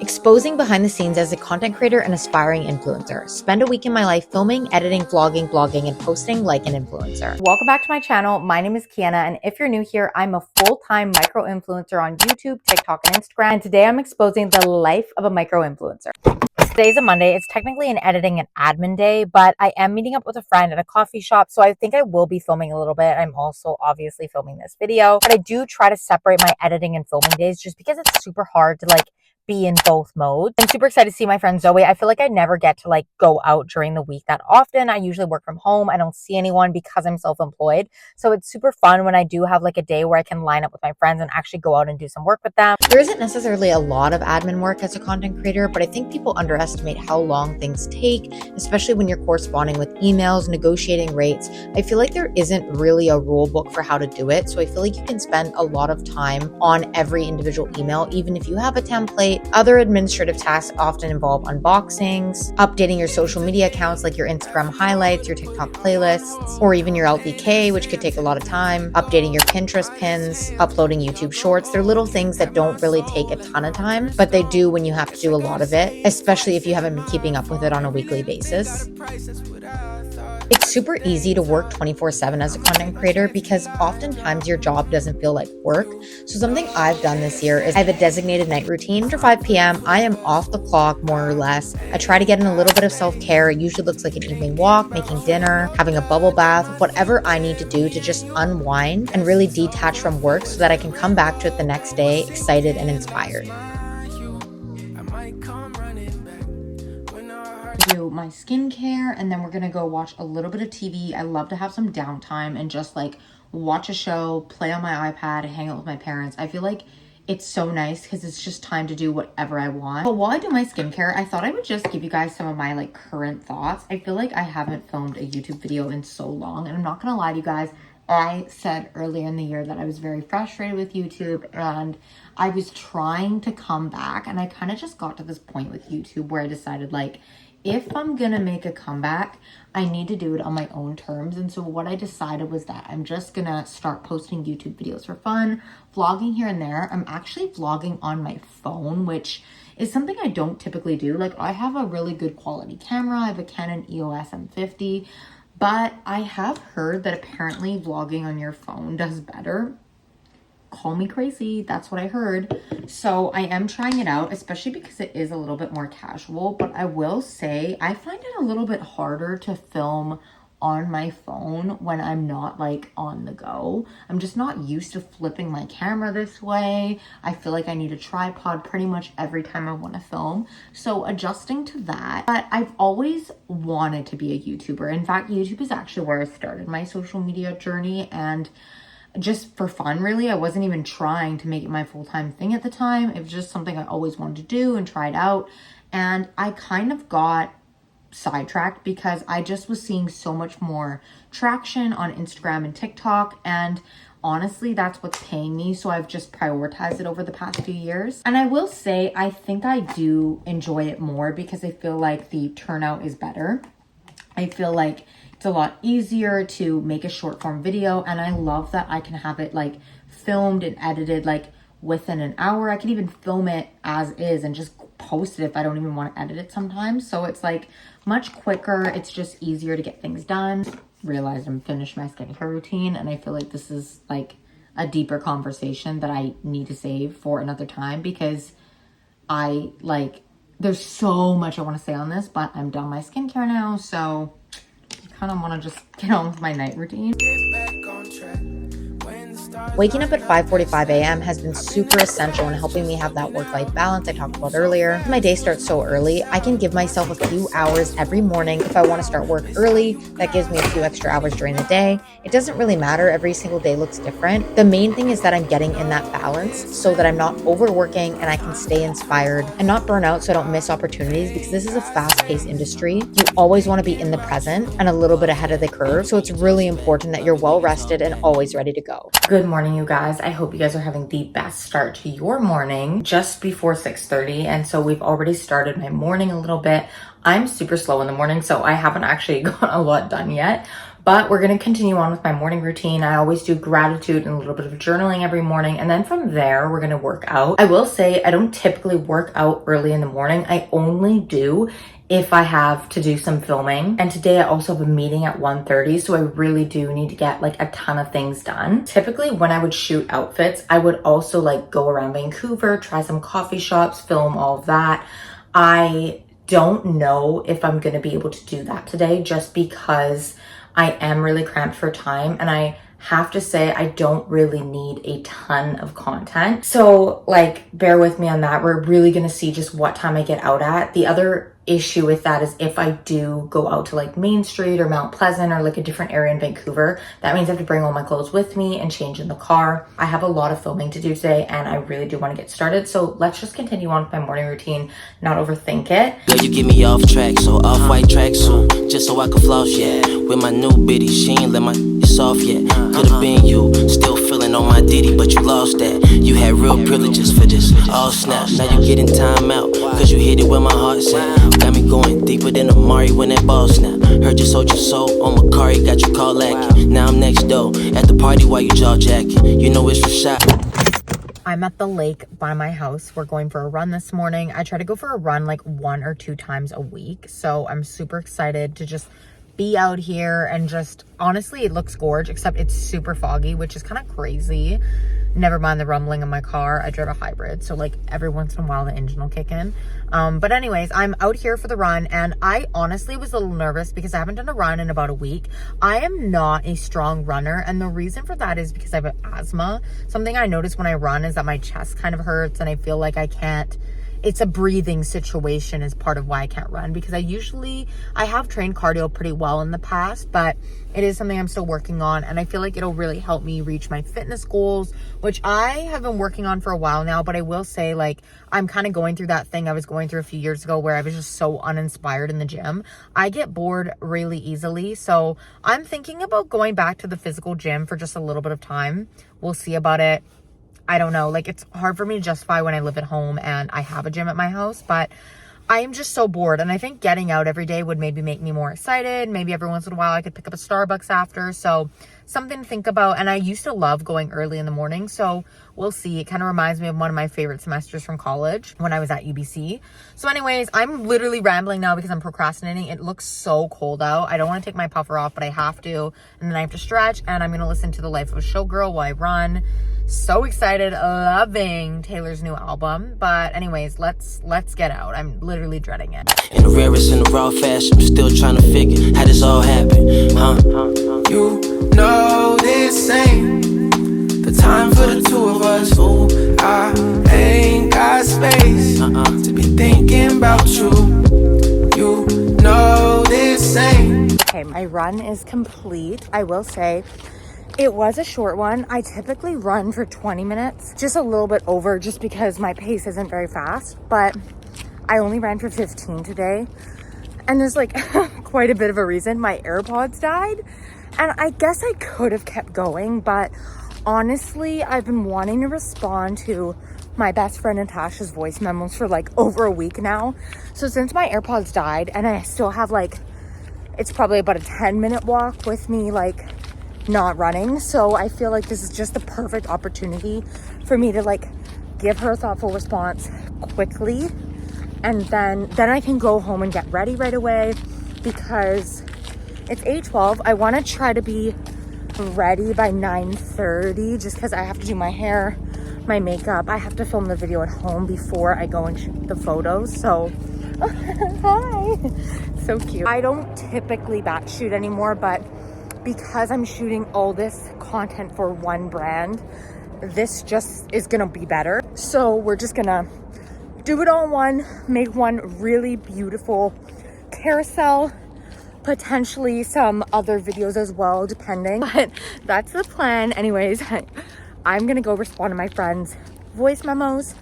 Exposing behind the scenes as a content creator and aspiring influencer. Spend a week in my life filming, editing, vlogging, blogging, and posting like an influencer. Welcome back to my channel. My name is Keyena, and if you're new here, I'm a full-time micro-influencer on YouTube, TikTok, and Instagram. And today I'm exposing the life of a micro-influencer. Today's a Monday. It's technically an editing and admin day, but I am meeting up with a friend at a coffee shop, so I think I will be filming a little bit. I'm also obviously filming this video, but I do try to separate my editing and filming days just because it's super hard to be in both modes. I'm super excited to see my friend Zoe. I feel like I never get to go out during the week that often. I usually work from home. I don't see anyone because I'm self-employed. So it's super fun when I do have a day where I can line up with my friends and actually go out and do some work with them. There isn't necessarily a lot of admin work as a content creator, but I think people underestimate how long things take, especially when you're corresponding with emails, negotiating rates. I feel like there isn't really a rule book for how to do it. So I feel like you can spend a lot of time on every individual email, even if you have a template. Other administrative tasks often involve unboxings, updating your social media accounts like your Instagram highlights, your TikTok playlists, or even your LPK, which could take a lot of time, updating your Pinterest pins, uploading YouTube shorts. They're little things that don't really take a ton of time, but they do when you have to do a lot of it, especially if you haven't been keeping up with it on a weekly basis. It's super easy to work 24/7 as a content creator because oftentimes your job doesn't feel like work. So something I've done this year is I have a designated night routine. After 5 p.m., I am off the clock more or less. I try to get in a little bit of self-care. It usually looks like an evening walk, making dinner, having a bubble bath, whatever I need to do to just unwind and really detach from work so that I can come back to it the next day excited and inspired. Do my skincare, and then we're gonna go watch a little bit of TV. I love to have some downtime and just watch a show, play on my iPad, hang out with my parents. I feel like it's so nice because it's just time to do whatever I want. But while I do my skincare, I thought I would just give you guys some of my current thoughts. I feel like I haven't filmed a YouTube video in so long, and I'm not gonna lie to you guys, I said earlier in the year that I was very frustrated with YouTube and I was trying to come back, and I kind of just got to this point with YouTube where I decided if I'm gonna make a comeback, I need to do it on my own terms. And so what I decided was that I'm just gonna start posting YouTube videos for fun, vlogging here and there. I'm actually vlogging on my phone, which is something I don't typically do. I have a really good quality camera. I have a Canon EOS M50, but I have heard that apparently vlogging on your phone does better. Call me crazy, that's what I heard. So I am trying it out, especially because it is a little bit more casual. But I will say I find it a little bit harder to film on my phone when I'm not on the go. I'm just not used to flipping my camera this way. I feel like I need a tripod pretty much every time I want to film. So adjusting to that. But I've always wanted to be a YouTuber. In fact, YouTube is actually where I started my social media journey, and just for fun, really. I wasn't even trying to make it my full-time thing at the time. It was just something I always wanted to do and try it out. And I kind of got sidetracked because I just was seeing so much more traction on Instagram and TikTok, and honestly, that's what's paying me. So I've just prioritized it over the past few years. And I will say, I think I do enjoy it more because I feel like the turnout is better. I feel like it's a lot easier to make a short form video, and I love that I can have it filmed and edited within an hour. I can even film it as is and just post it if I don't even want to edit it sometimes. So it's much quicker. It's just easier to get things done. Realized I'm finished my skincare routine, and I feel like this is a deeper conversation that I need to save for another time because there's so much I want to say on this, but I'm done my skincare now, so I kind of want to just get on with my night routine. Waking up at 5:45 a.m. has been super essential in helping me have that work-life balance I talked about earlier. My day starts so early, I can give myself a few hours every morning. If I want to start work early, that gives me a few extra hours during the day. It doesn't really matter. Every single day looks different. The main thing is that I'm getting in that balance so that I'm not overworking and I can stay inspired and not burn out so I don't miss opportunities, because this is a fast-paced industry. You always want to be in the present and a little bit ahead of the curve. So it's really important that you're well rested and always ready to go. Good morning, you guys. I hope you guys are having the best start to your morning. Just before 6:30, and so we've already started my morning a little bit. I'm super slow in the morning, so I haven't actually got a lot done yet, But we're going to continue on with my morning routine. I always do gratitude and a little bit of journaling every morning. And then from there, we're going to work out. I will say I don't typically work out early in the morning. I only do if I have to do some filming. And today I also have a meeting at 1:30, so I really do need to get like a ton of things done. Typically when I would shoot outfits, I would also like go around Vancouver, try some coffee shops, film all of that. I don't know if I'm gonna be able to do that today just because I am really cramped for time, and I have to say I don't really need a ton of content. So like bear with me on that. We're really gonna see just what time I get out at. The other issue with that is if I do go out to like Main Street or Mount Pleasant or like a different area in Vancouver, that means I have to bring all my clothes with me and change in the car. I have a lot of filming to do today and I really do want to get started. So let's just continue on with my morning routine, not overthink it. Girl, you get me off track, so off-white tracksuit, just so I can floss, yeah. With my new biddy, she ain't let my soft yet. Could've been you, still feeling on my ditty, but you lost that. You had real privileges for this, all snap. Now you getting time out, cause you hit it where my heart's at. Got me going deeper than Amari when that ball snap. Heard you sold your soul on Macari, got you call lacking. Now I'm next door, at the party while you jaw jacking. You know it's Rashad. I'm at the lake by my house. We're going for a run this morning. I try to go for a run like 1 or 2 times a week. So I'm super excited to just be out here and just, honestly, it looks gorgeous, except it's super foggy, which is kind of crazy. Never mind the rumbling in my car. I drive a hybrid, so like every once in a while the engine will kick in. But anyways, I'm out here for the run, and I honestly was a little nervous because I haven't done a run in about a week. I am not a strong runner, and the reason for that is because I have asthma. Something I notice when I run is that my chest kind of hurts and I feel like I can't, it's a breathing situation is part of why I can't run, because I have trained cardio pretty well in the past, but it is something I'm still working on, and I feel like it'll really help me reach my fitness goals, which I have been working on for a while now. But I will say, like, I'm kind of going through that thing I was going through a few years ago where I was just so uninspired in the gym. I get bored really easily, so I'm thinking about going back to the physical gym for just a little bit of time. We'll see about it. I don't know, like, it's hard for me to justify when I live at home and I have a gym at my house, but I am just so bored, and I think getting out every day would maybe make me more excited. Maybe every once in a while I could pick up a Starbucks after, so something to think about. And I used to love going early in the morning, so we'll see. It kind of reminds me of one of my favorite semesters from college when I was at UBC. So anyways, I'm literally rambling now because I'm procrastinating. It looks so cold out. I don't want to take my puffer off, but I have to, and then I have to stretch, and I'm going to listen to The Life of a Showgirl while I run. So excited, loving Taylor's new album. But anyways, let's get out. I'm literally dreading it. In the rarest and the raw fashion, I'm still trying to figure how this all happened, huh? You know this ain't the time for the two of us. Ooh, I ain't got space to be thinking about you. You know this ain't. Okay, my run is complete. I will say it was a short one. I typically run for 20 minutes, just a little bit over, just because my pace isn't very fast, but I only ran for 15 today. And there's like quite a bit of a reason. My AirPods died, and I guess I could have kept going, but honestly, I've been wanting to respond to my best friend Natasha's voice memos for like over a week now. So since my AirPods died, and I still have like, it's probably about a 10-minute walk with me like not running, so I feel like this is just the perfect opportunity for me to like give her a thoughtful response quickly, and then I can go home and get ready right away, because it's 8:12. I want to try to be ready by 9:30, just because I have to do my hair, my makeup. I have to film the video at home before I go and shoot the photos. So hi, so cute. I don't typically batch shoot anymore, but because I'm shooting all this content for one brand, this just is gonna be better. So we're just gonna do it all in one, make one really beautiful carousel, potentially some other videos as well, depending, but that's the plan. Anyways, I'm gonna go respond to my friends' voice memos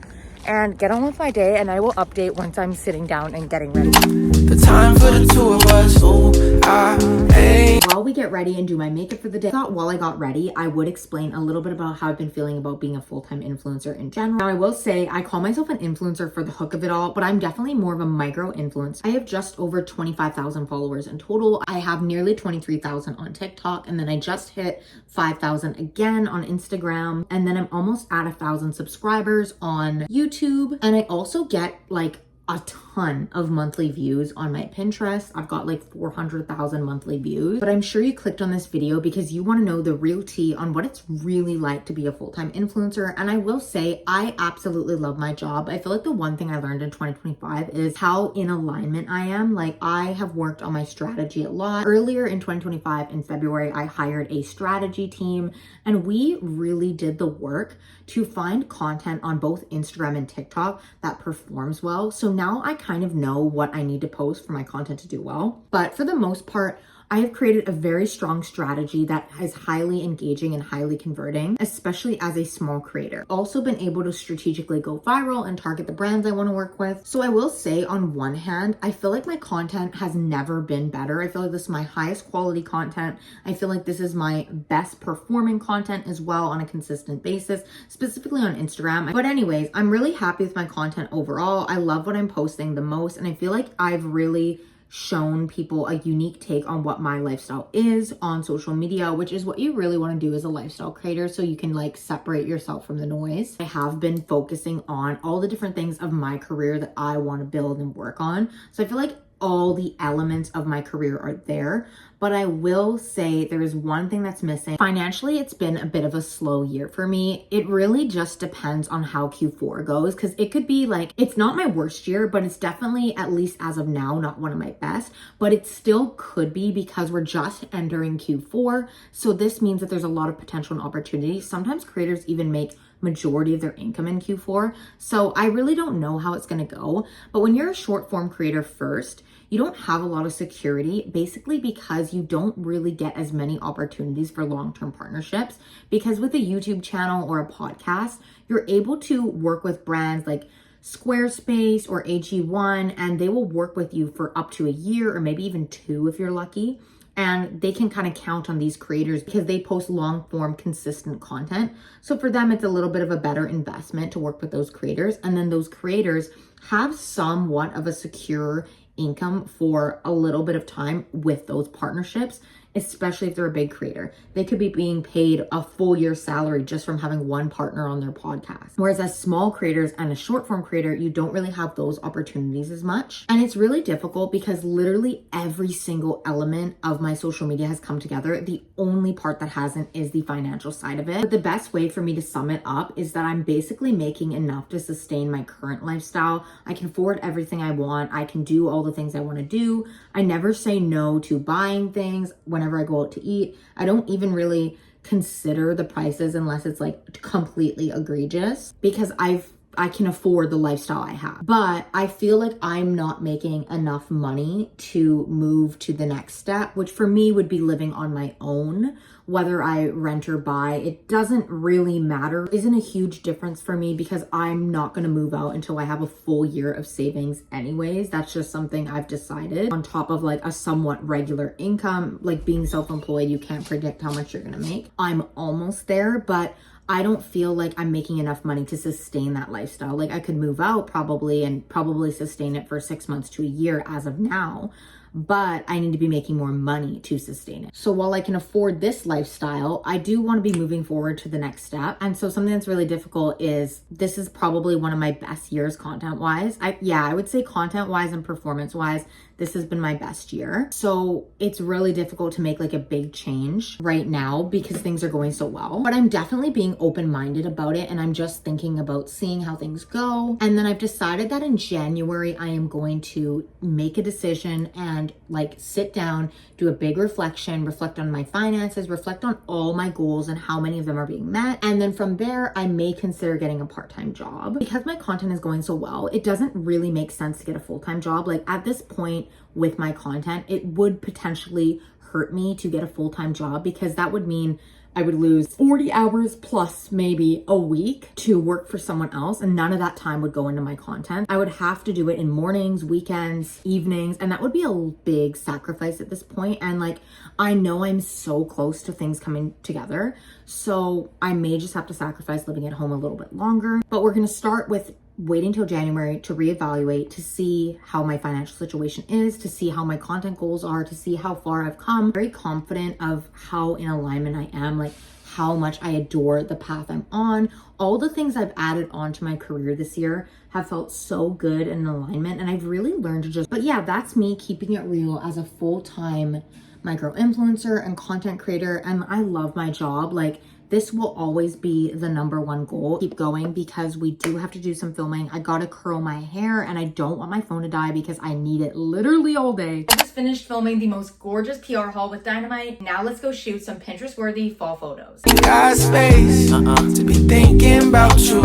and get on with my day, and I will update once I'm sitting down and getting ready. The time for the two of us. Ooh, I ain't. While we get ready and do my makeup for the day, I thought while I got ready, I would explain a little bit about how I've been feeling about being a full-time influencer in general. Now, I will say I call myself an influencer for the hook of it all, but I'm definitely more of a micro influencer. I have just over 25,000 followers in total. I have nearly 23,000 on TikTok, and then I just hit 5,000 again on Instagram, and then I'm almost at 1,000 subscribers on YouTube, and I also get like a ton of monthly views on my Pinterest. I've got like 400,000 monthly views, but I'm sure you clicked on this video because you want to know the real tea on what it's really like to be a full-time influencer. And I will say, I absolutely love my job. I feel like the one thing I learned in 2025 is how in alignment I am. Like, I have worked on my strategy a lot. Earlier in 2025, in February, I hired a strategy team, and we really did the work to find content on both Instagram and TikTok that performs well. So now I kind of know what I need to post for my content to do well. But for the most part, I have created a very strong strategy that is highly engaging and highly converting, especially as a small creator. Also been able to strategically go viral and target the brands I want to work with. So I will say, on one hand, I feel like my content has never been better. I feel like this is my highest quality content. I feel like this is my best performing content as well on a consistent basis, specifically on Instagram. But anyways, I'm really happy with my content overall. I love what I'm posting the most, and I feel like I've really shown people a unique take on what my lifestyle is on social media, which is what you really want to do as a lifestyle creator, so you can like separate yourself from the noise. I have been focusing on all the different things of my career that I want to build and work on. So I feel like all the elements of my career are there, but I will say there is one thing that's missing. Financially, it's been a bit of a slow year for me. It really just depends on how Q4 goes, because it could be like, it's not my worst year, but it's definitely, at least as of now, not one of my best, but it still could be because we're just entering Q4. So this means that there's a lot of potential and opportunity. Sometimes creators even make majority of their income in Q4. So I really don't know how it's going to go. But when you're a short form creator first, you don't have a lot of security, basically because you don't really get as many opportunities for long-term partnerships. Because with a YouTube channel or a podcast, you're able to work with brands like Squarespace or AG1, and they will work with you for up to a year or maybe even 2 if you're lucky. And they can kind of count on these creators because they post long form consistent content. So for them, it's a little bit of a better investment to work with those creators. And then those creators have somewhat of a secure income for a little bit of time with those partnerships, especially if they're a big creator. They could be being paid a full year salary just from having one partner on their podcast. Whereas as small creators and a short form creator, you don't really have those opportunities as much. And it's really difficult because literally every single element of my social media has come together. The only part that hasn't is the financial side of it. But the best way for me to sum it up is that I'm basically making enough to sustain my current lifestyle. I can afford everything I want. I can do all the things I want to do. I never say no to buying things whenever I go out to eat. I don't even really consider the prices unless it's like completely egregious, because I can afford the lifestyle I have. But I feel like I'm not making enough money to move to the next step, which for me would be living on my own. Whether I rent or buy, it doesn't really matter. It isn't a huge difference for me because I'm not going to move out until I have a full year of savings anyways. That's just something I've decided. On top of like a somewhat regular income, like being self-employed, you can't predict how much you're going to make. I'm almost there, but I don't feel like I'm making enough money to sustain that lifestyle. Like I could move out probably and probably sustain it for 6 months to a year as of now, but I need to be making more money to sustain it. So while I can afford this lifestyle, I do want to be moving forward to the next step. And so something that's really difficult is this is probably one of my best years content-wise. I would say content-wise and performance-wise, this has been my best year. So it's really difficult to make like a big change right now because things are going so well. But I'm definitely being open-minded about it, and I'm just thinking about seeing how things go. And then I've decided that in January, I am going to make a decision and like sit down, do a big reflection, reflect on my finances, reflect on all my goals and how many of them are being met. And then from there, I may consider getting a part-time job. Because my content is going so well, it doesn't really make sense to get a full-time job. Like at this point with my content, it would potentially hurt me to get a full-time job because that would mean I would lose 40 hours plus maybe a week to work for someone else, and none of that time would go into my content. I would have to do it in mornings, weekends, evenings, and that would be a big sacrifice at this point. And like, I know I'm so close to things coming together, so I may just have to sacrifice living at home a little bit longer. But we're gonna start with waiting till January to reevaluate, to see how my financial situation is, to see how my content goals are, to see how far I've come. Very confident of how in alignment I am, like how much I adore the path I'm on. All the things I've added onto my career this year have felt so good and in alignment, and I've really learned to just, but yeah, that's me keeping it real as a full-time micro influencer and content creator, and I love my job. Like, this will always be the #1 goal. Keep going because we do have to do some filming. I gotta curl my hair and I don't want my phone to die because I need it literally all day. I just finished filming the most gorgeous PR haul with Dynamite. Now let's go shoot some Pinterest-worthy fall photos. Got space to be thinking about you.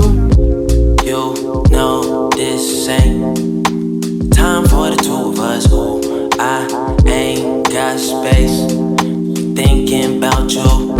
You know this ain't time for the two of us. Ooh, I ain't got space. Thinking about you.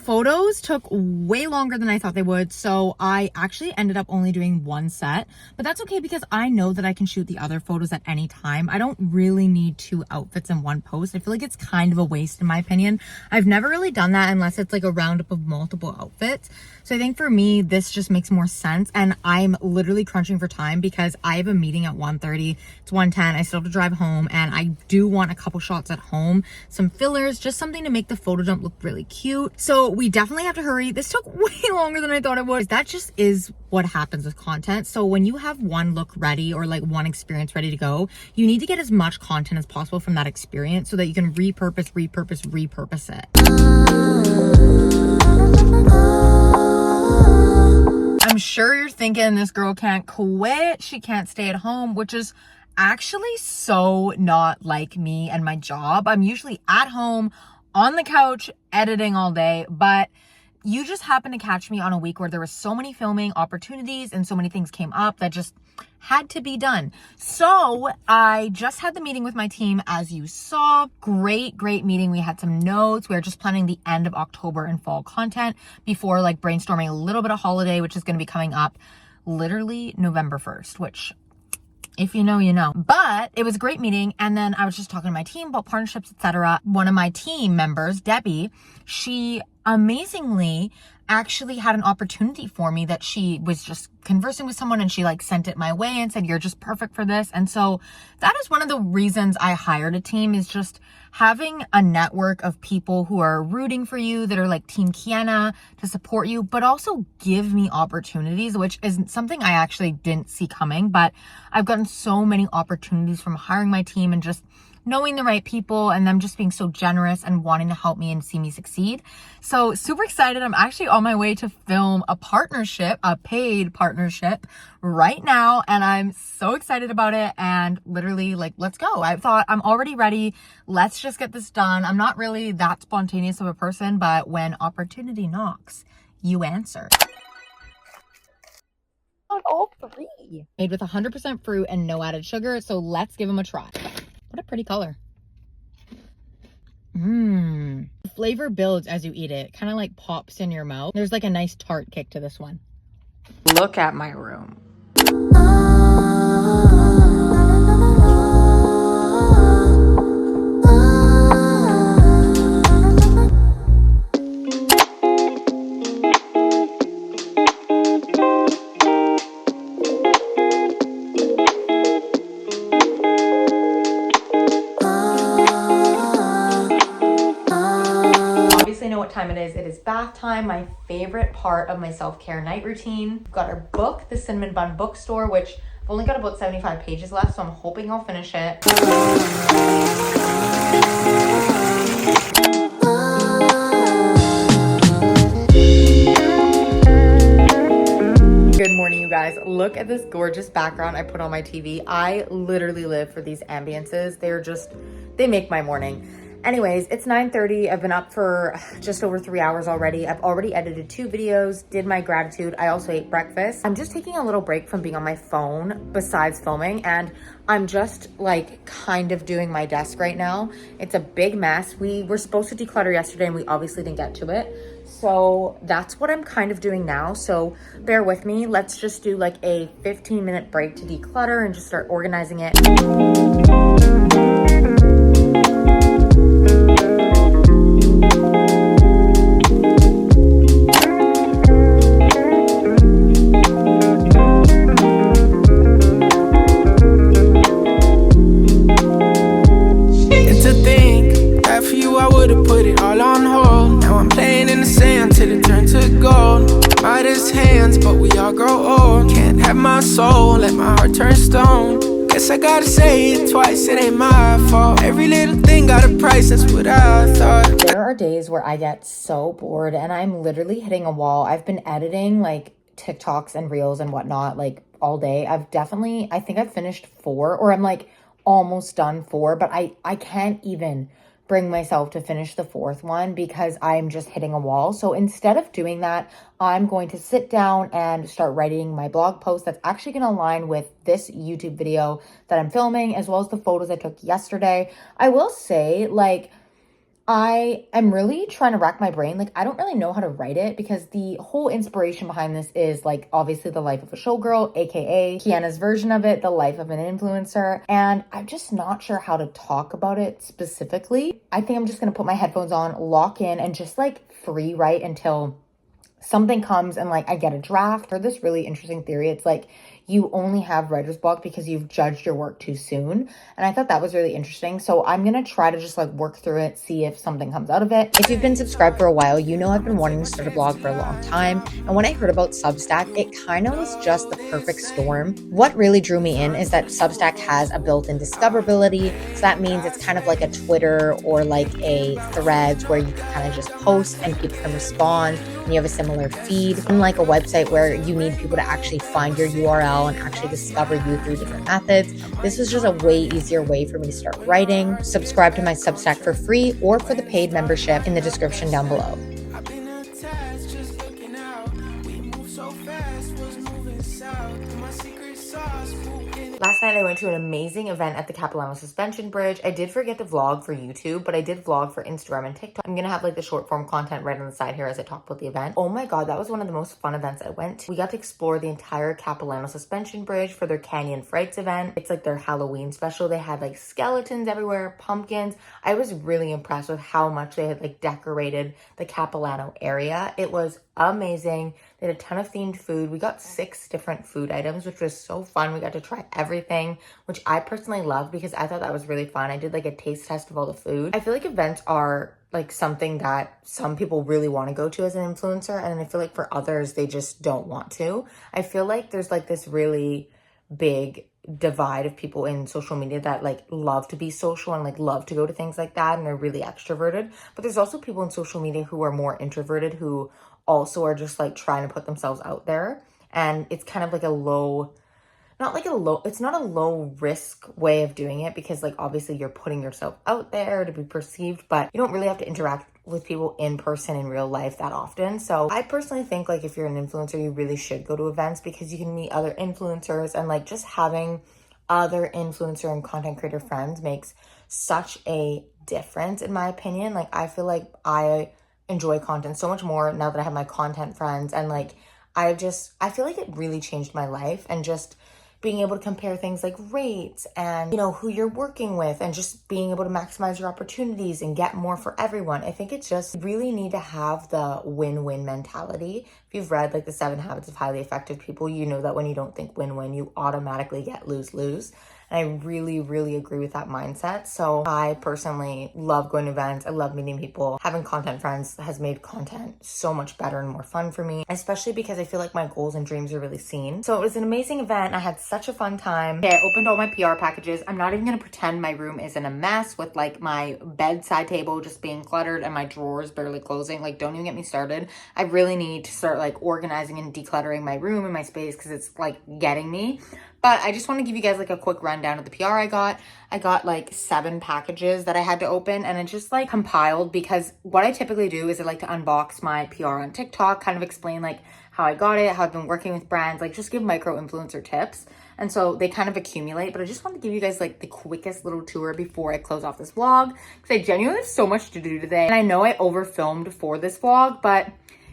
Photos took way longer than I thought they would, so I actually ended up only doing one set, but that's okay because I know that I can shoot the other photos at any time. I don't really need 2 outfits in one post. I feel like it's kind of a waste in my opinion. I've never really done that unless it's like a roundup of multiple outfits. So I think for me, this just makes more sense, and I'm literally crunching for time because I have a meeting at 1:30. It's 1:10. I still have to drive home, and I do want a couple shots at home, some fillers, just something to make the photo dump look really cute. So we definitely have to hurry. This took way longer than I thought it would. That just is what happens with content. So when you have one look ready or like one experience ready to go, you need to get as much content as possible from that experience so that you can repurpose it. I'm sure you're thinking this girl can't quit, she can't stay at home, which is actually so not like me and my job. I'm usually at home on the couch editing all day, but you just happened to catch me on a week where there was so many filming opportunities and so many things came up that just had to be done. So I just had the meeting with my team, as you saw. Great meeting. We had some notes. We were just planning the end of October and fall content before like brainstorming a little bit of holiday, which is going to be coming up literally November 1st, which if you know, you know. But it was a great meeting. And then I was just talking to my team about partnerships, etc. One of my team members, Debbie, she amazingly actually had an opportunity for me that she was just conversing with someone and she like sent it my way and said, you're just perfect for this. And so that is one of the reasons I hired a team, is just having a network of people who are rooting for you, that are like Team Keyena, to support you, but also give me opportunities, which is something I actually didn't see coming. But I've gotten so many opportunities from hiring my team and just knowing the right people and them just being so generous and wanting to help me and see me succeed. So super excited. I'm actually on my way to film a partnership, a paid partnership right now. And I'm so excited about it. And literally like, let's go. I thought I'm already ready. Let's just get this done. I'm not really that spontaneous of a person, but when opportunity knocks, you answer. All 3. Made with 100% fruit and no added sugar. So let's give them a try. What a pretty color. The flavor builds as you eat it. Kind of like pops in your mouth. There's like a nice tart kick to this one. Look at my room. Know what time it is. It is bath time, my favorite part of my self-care night routine. We've got our book, The Cinnamon Bun Bookstore, which I've only got about 75 pages left, so I'm hoping I'll finish it. Good morning, you guys. Look at this gorgeous background I put on my TV. I literally live for these ambiances. They make my morning. Anyways, it's 9:30. I've been up for just over 3 hours already. I've already edited 2 videos, did my gratitude. I also ate breakfast. I'm just taking a little break from being on my phone besides filming, and I'm just like kind of doing my desk right now. It's a big mess. We were supposed to declutter yesterday and we obviously didn't get to it. So that's what I'm kind of doing now. So bear with me. Let's just do like a 15-minute break to declutter and just start organizing it. Soul, let my heart turn stone. Guess I gotta say it twice, it ain't my fault. Every little thing got a price, that's what I thought. There are days where I get so bored and I'm literally hitting a wall. I've been editing like TikToks and reels and whatnot like all day. I think I've finished 4, or I'm like almost done 4, but I can't even bring myself to finish the 4th one because I'm just hitting a wall. So instead of doing that, I'm going to sit down and start writing my blog post that's actually going to align with this YouTube video that I'm filming, as well as the photos I took yesterday. I will say, like, I am really trying to rack my brain. Like, I don't really know how to write it because the whole inspiration behind this is like obviously the life of a showgirl, aka Keyena's version of it, the life of an influencer. And I'm just not sure how to talk about it specifically. I think I'm just going to put my headphones on, lock in, and just like free write until something comes and like I get a draft. I heard this really interesting theory. It's like you only have writer's block because you've judged your work too soon. And I thought that was really interesting. So I'm going to try to just like work through it, see if something comes out of it. If you've been subscribed for a while, you know I've been wanting to start a blog for a long time. And when I heard about Substack, it kind of was just the perfect storm. What really drew me in is that Substack has a built-in discoverability. So that means it's kind of like a Twitter or like a Threads where you can kind of just post and people can respond and you have a similar feed. Unlike a website where you need people to actually find your URL and actually discover you through different methods, this was just a way easier way for me to start writing. Subscribe to my Substack for free or for the paid membership in the description down below. I've been attached, just looking out. We move so fast, what's moving south? My secret sauce. Last night I went to an amazing event at the Capilano Suspension Bridge. I did forget to vlog for YouTube, but I did vlog for Instagram and TikTok. I'm gonna have like the short form content right on the side here as I talk about the event. Oh my God, that was one of the most fun events I went to. We got to explore the entire Capilano Suspension Bridge for their Canyon Frights event. It's like their Halloween special. They had like skeletons everywhere, pumpkins. I was really impressed with how much they had like decorated the Capilano area. It was amazing. They had a ton of themed food. We got 6 different food items, which was so fun. We got to try everything, which I personally loved because I thought that was really fun. I did like a taste test of all the food. I feel like events are like something that some people really want to go to as an influencer, and I feel like for others, they just don't want to. I feel like there's like this really big divide of people in social media that like love to be social and like love to go to things like that, and they're really extroverted. But there's also people in social media who are more introverted who also are just like trying to put themselves out there, and it's kind of like it's not a low risk way of doing it because like obviously you're putting yourself out there to be perceived, but you don't really have to interact with people in person in real life that often. So I personally think like if you're an influencer, you really should go to events because you can meet other influencers, and like just having other influencer and content creator friends makes such a difference in my opinion. Like I feel like I enjoy content so much more now that I have my content friends, and like I feel like it really changed my life, and just being able to compare things like rates and, you know, who you're working with, and just being able to maximize your opportunities and get more for everyone. I think it's just really need to have the win-win mentality. If you've read like the 7 Habits of Highly Effective People, you know that when you don't think win-win, you automatically get lose-lose. And I really, really agree with that mindset. So I personally love going to events. I love meeting people. Having content friends has made content so much better and more fun for me, especially because I feel like my goals and dreams are really seen. So it was an amazing event. I had such a fun time. Okay, I opened all my PR packages. I'm not even gonna pretend my room isn't a mess with like my bedside table just being cluttered and my drawers barely closing. Like, don't even get me started. I really need to start like organizing and decluttering my room and my space because it's like getting me. But I just want to give you guys like a quick rundown of the PR I got. I got like 7 packages that I had to open, and it just like compiled, because what I typically do is I like to unbox my PR on TikTok, kind of explain like how I got it, how I've been working with brands, like just give micro influencer tips. And so they kind of accumulate, but I just want to give you guys like the quickest little tour before I close off this vlog, because I genuinely have so much to do today. And I know I over filmed for this vlog, but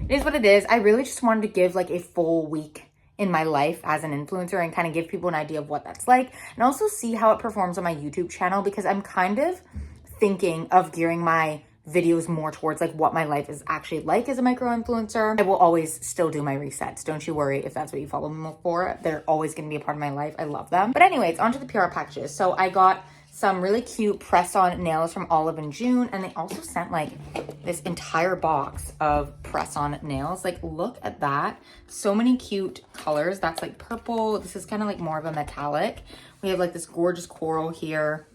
it is what it is. I really just wanted to give like a full week in my life as an influencer and kind of give people an idea of what that's like, and also see how it performs on my YouTube channel, because I'm kind of thinking of gearing my videos more towards like what my life is actually like as a micro influencer. I will always still do my resets. Don't you worry if that's what you follow me for. They're always going to be a part of my life. I love them. But anyways, onto the PR packages. So I got some really cute press-on nails from Olive and June, and they also sent like this entire box of press-on nails. Like, look at that. So many cute colors. That's like purple. This is kind of like more of a metallic. We have like this gorgeous coral here.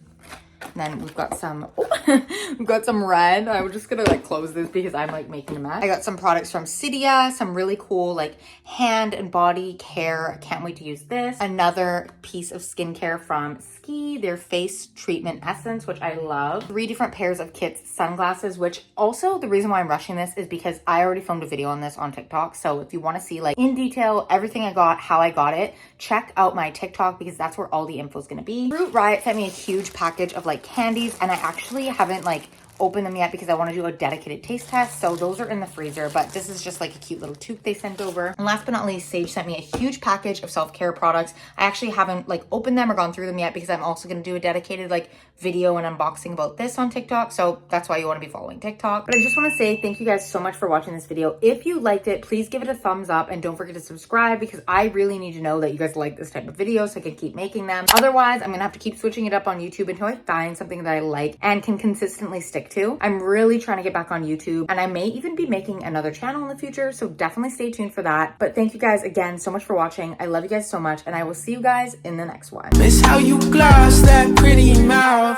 And then we've got some, we've got some red. I was just gonna like close this because I'm like making a mess. I got some products from Cydia, some really cool like hand and body care. I can't wait to use this. Another piece of skincare from Ski, their face treatment essence, which I love. 3 different pairs of Kit's sunglasses, which also the reason why I'm rushing this is because I already filmed a video on this on TikTok. So if you want to see like in detail everything I got, how I got it, check out my TikTok, because that's where all the info is gonna be. Fruit Riot sent me a huge package of like candies, and I actually haven't like opened them yet because I want to do a dedicated taste test. So those are in the freezer, but this is just like a cute little tube they sent over. And last but not least, Sage sent me a huge package of self-care products. I actually haven't like opened them or gone through them yet because I'm also going to do a dedicated like video and unboxing about this on TikTok. So that's why you want to be following TikTok. But I just want to say thank you guys so much for watching this video. If you liked it, please give it a thumbs up, and don't forget to subscribe, because I really need to know that you guys like this type of video so I can keep making them. Otherwise, I'm going to have to keep switching it up on YouTube until I find something that I like and can consistently stick to. I'm really trying to get back on YouTube, and I may even be making another channel in the future, so definitely stay tuned for that. But thank you guys again so much for watching. I love you guys so much, and I will see you guys in the next one. Miss how you gloss that pretty mouth.